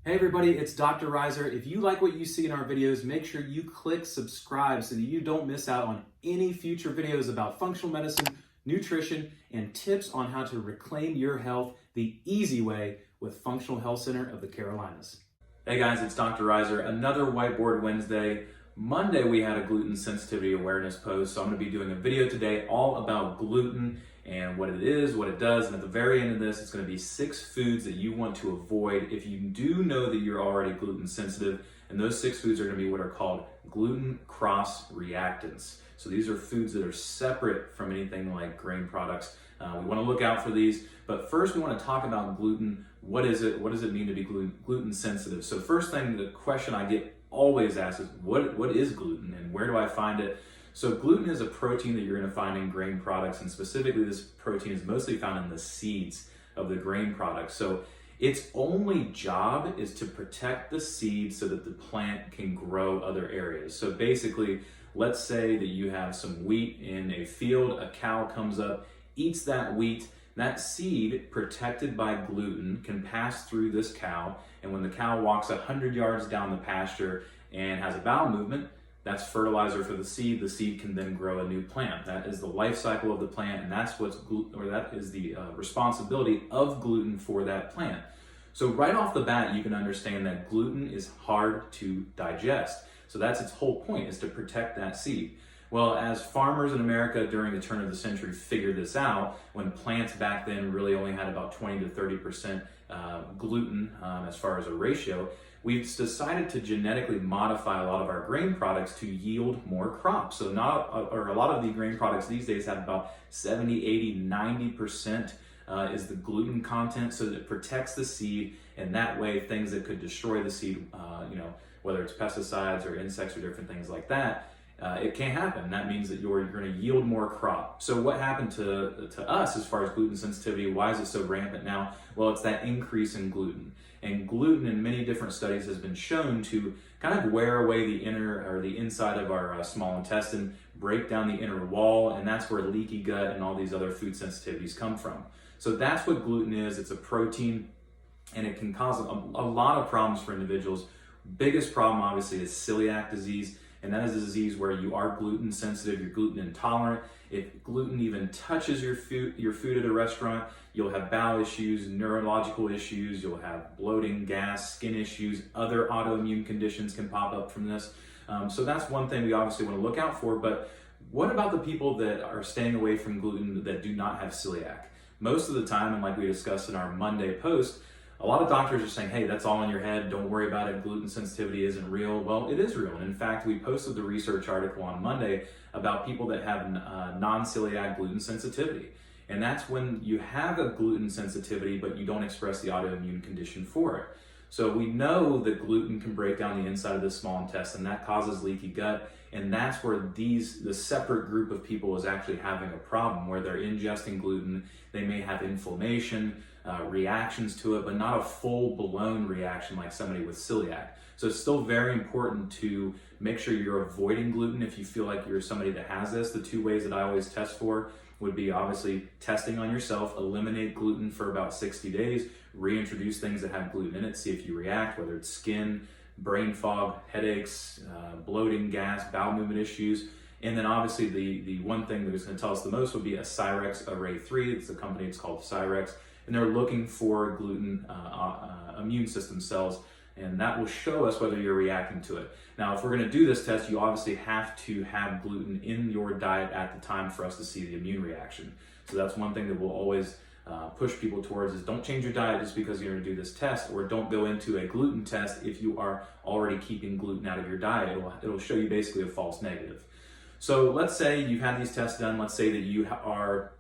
Hey everybody, it's Dr. Reiser. If you like what you see in our videos, make sure you click subscribe so that you don't miss out on any future videos about functional medicine, nutrition, and tips on how to reclaim your health the easy way with Functional Health Center of the Carolinas. Hey guys, it's Dr. Reiser. Another Whiteboard Wednesday. Monday we had a gluten sensitivity awareness post, so I'm going to be doing a video today all about gluten and what it is, what it does, and at the very end of this, it's going to be 6 foods that you want to avoid if you do know that you're already gluten sensitive, and those 6 foods are going to be what are called gluten cross reactants. So these are foods that are separate from anything like grain products. We want to look out for these, but first we want to talk about gluten. What is it? What does it mean to be gluten sensitive? So first thing, the question I get always asked is, what is gluten and where do I find it? So gluten is a protein that you're going to find in grain products, and specifically this protein is mostly found in the seeds of the grain products. So its only job is to protect the seed so that the plant can grow other areas. So basically, let's say that you have some wheat in a field, a cow comes up, eats that wheat, that seed protected by gluten can pass through this cow, and when the cow walks 100 yards down the pasture and has a bowel movement, that's fertilizer for the seed can then grow a new plant. That is the life cycle of the plant, and that's that is the responsibility of gluten for that plant. So right off the bat, you can understand that gluten is hard to digest. So that's its whole point, is to protect that seed. Well, as farmers in America during the turn of the century figured this out, when plants back then really only had about 20 to 30% gluten as far as a ratio, we've decided to genetically modify a lot of our grain products to yield more crops. So a lot of the grain products these days have about 70, 80, 90% is the gluten content, so that it protects the seed, and that way things that could destroy the seed, whether it's pesticides or insects or different things like that, it can't happen. That means that you're going to yield more crop. So what happened to us as far as gluten sensitivity? Why is it so rampant now? Well, it's that increase in gluten. And gluten in many different studies has been shown to kind of wear away the inner or the inside of our small intestine, break down the inner wall, and that's where leaky gut and all these other food sensitivities come from. So that's what gluten is. It's a protein, and it can cause a lot of problems for individuals. Biggest problem obviously is celiac disease. And that is a disease where you are gluten sensitive, you're gluten intolerant. If gluten even touches your food at a restaurant, you'll have bowel issues, neurological issues, you'll have bloating, gas, skin issues, other autoimmune conditions can pop up from this. So that's one thing we obviously want to look out for. But what about the people that are staying away from gluten that do not have celiac? Most of the time, and like we discussed in our Monday post, a lot of doctors are saying, hey, that's all in your head, don't worry about it, gluten sensitivity isn't real. Well, it is real. And in fact, we posted the research article on Monday about people that have non-celiac gluten sensitivity. And that's when you have a gluten sensitivity, but you don't express the autoimmune condition for it. So we know that gluten can break down the inside of the small intestine, that causes leaky gut, and that's where the separate group of people is actually having a problem, where they're ingesting gluten, they may have inflammation, reactions to it, but not a full-blown reaction like somebody with celiac. So it's still very important to make sure you're avoiding gluten if you feel like you're somebody that has this. The 2 ways that I always test for would be obviously testing on yourself, eliminate gluten for about 60 days, reintroduce things that have gluten in it, see if you react, whether it's skin, brain fog, headaches, bloating, gas, bowel movement issues. And then obviously the one thing that is going to tell us the most would be a Cyrex Array 3. It's a company, it's called Cyrex, and they're looking for gluten immune system cells, and that will show us whether you're reacting to it. Now, if we're going to do this test, you obviously have to have gluten in your diet at the time for us to see the immune reaction. So that's one thing that we'll always push people towards, is don't change your diet just because you're going to do this test, or don't go into a gluten test if you are already keeping gluten out of your diet. It'll show you basically a false negative. So let's say you've had these tests done. Let's say that you are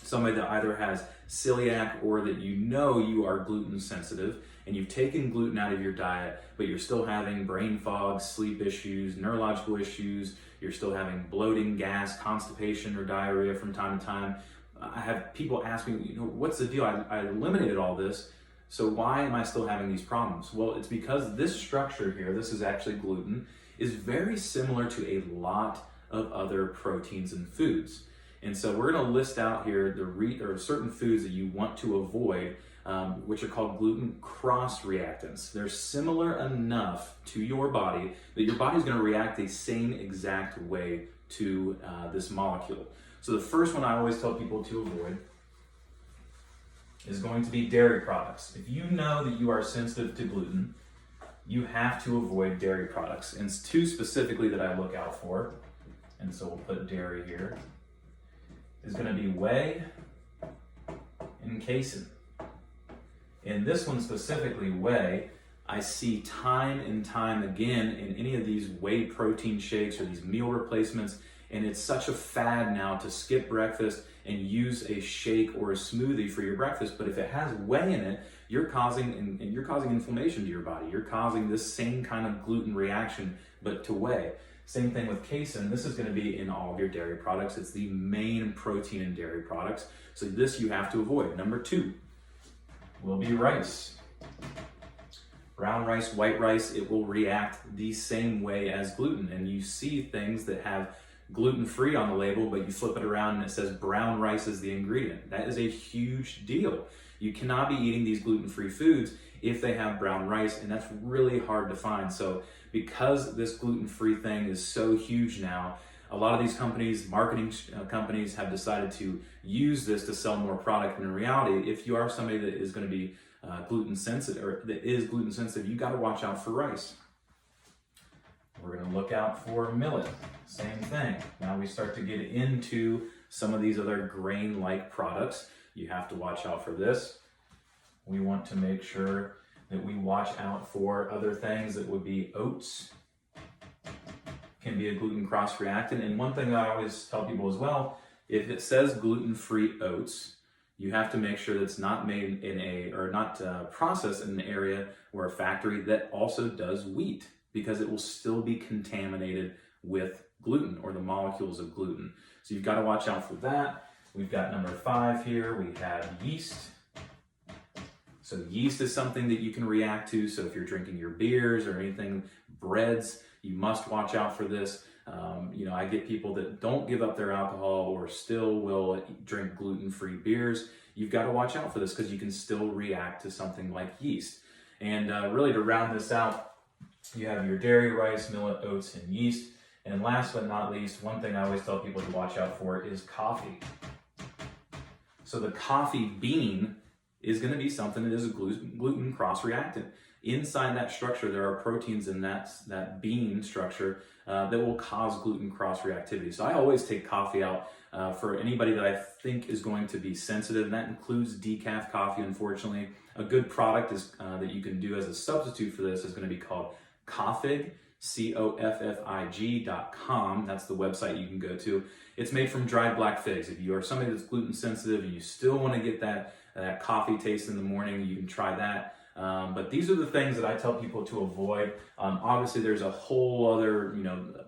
somebody that either has celiac or that you know you are gluten sensitive, and you've taken gluten out of your diet, but you're still having brain fog, sleep issues, neurological issues, you're still having bloating, gas, constipation, or diarrhea from time to time. I have people ask me, what's the deal? I eliminated all this, so why am I still having these problems? Well, it's because this structure here, this is actually gluten, is very similar to a lot of other proteins and foods. And so we're going to list out here certain foods that you want to avoid. which are called gluten cross reactants. They're similar enough to your body that your body's going to react the same exact way to this molecule. So the first one I always tell people to avoid is going to be dairy products. If you know that you are sensitive to gluten, you have to avoid dairy products. And it's two specifically that I look out for, and so we'll put dairy here, is going to be whey and casein. In this one specifically, whey, I see time and time again in any of these whey protein shakes or these meal replacements, and it's such a fad now to skip breakfast and use a shake or a smoothie for your breakfast. But if it has whey in it, you're causing inflammation to your body. You're causing this same kind of gluten reaction, but to whey. Same thing with casein. This is going to be in all of your dairy products. It's the main protein in dairy products. So this you have to avoid. Number 2 will be rice. Brown rice, white rice, it will react the same way as gluten. And you see things that have gluten-free on the label, but you flip it around and it says brown rice is the ingredient. That is a huge deal. You cannot be eating these gluten-free foods if they have brown rice, and that's really hard to find. So because this gluten-free thing is so huge now, a lot of these companies, marketing companies, have decided to use this to sell more product. And in reality, if you are somebody that is going to be gluten sensitive, or that is gluten sensitive, you got to watch out for rice. We're going to look out for millet. Same thing. Now we start to get into some of these other grain-like products. You have to watch out for this. We want to make sure that we watch out for other things that would be oats. Can be a gluten cross reactant. And one thing that I always tell people as well, if it says gluten-free oats, you have to make sure that it's not made in processed in an area or a factory that also does wheat, because it will still be contaminated with gluten or the molecules of gluten. So you've got to watch out for that. We've got number 5 here. We have yeast. So yeast is something that you can react to. So if you're drinking your beers or anything, breads, you must watch out for this. I get people that don't give up their alcohol or still will drink gluten-free beers. You've got to watch out for this because you can still react to something like yeast. And really to round this out, you have your dairy, rice, millet, oats, and yeast. And last but not least, one thing I always tell people to watch out for is coffee. So the coffee bean is going to be something that is a gluten cross reactant. Inside that structure, there are proteins in that bean structure that will cause gluten cross reactivity. So I always take coffee out for anybody that I think is going to be sensitive, and that includes decaf coffee, unfortunately. A good product is that you can do as a substitute for this is going to be called Coffig, COFFIG.com. That's the website you can go to. It's made from dried black figs. If you are somebody that's gluten sensitive and you still want to get that coffee taste in the morning, you can try that. But these are the things that I tell people to avoid. Obviously, there's a whole other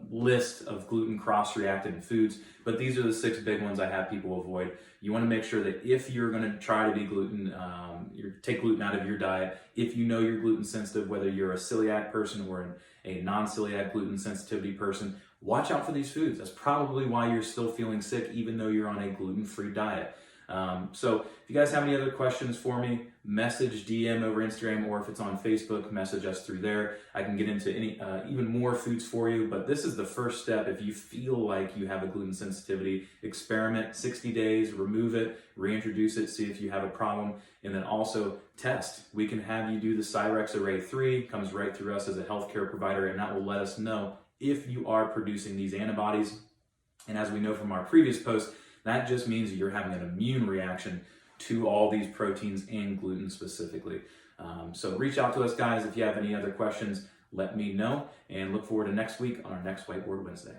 list of gluten cross reactant foods, but these are the 6 big ones I have people avoid. You want to make sure that if you're going to try to be take gluten out of your diet, if you know you're gluten sensitive, whether you're a celiac person or a non-celiac gluten sensitivity person, watch out for these foods. That's probably why you're still feeling sick, even though you're on a gluten-free diet. So if you guys have any other questions for me, message, DM over Instagram, or if it's on Facebook, message us through there. I can get into any even more foods for you, but this is the first step. If you feel like you have a gluten sensitivity, experiment 60 days, remove it, reintroduce it, see if you have a problem, and then also test. We can have you do the Cyrex Array 3, comes right through us as a healthcare provider, and that will let us know if you are producing these antibodies. And as we know from our previous post, that just means you're having an immune reaction to all these proteins and gluten specifically. So reach out to us, guys. If you have any other questions, let me know, and look forward to next week on our next Whiteboard Wednesday.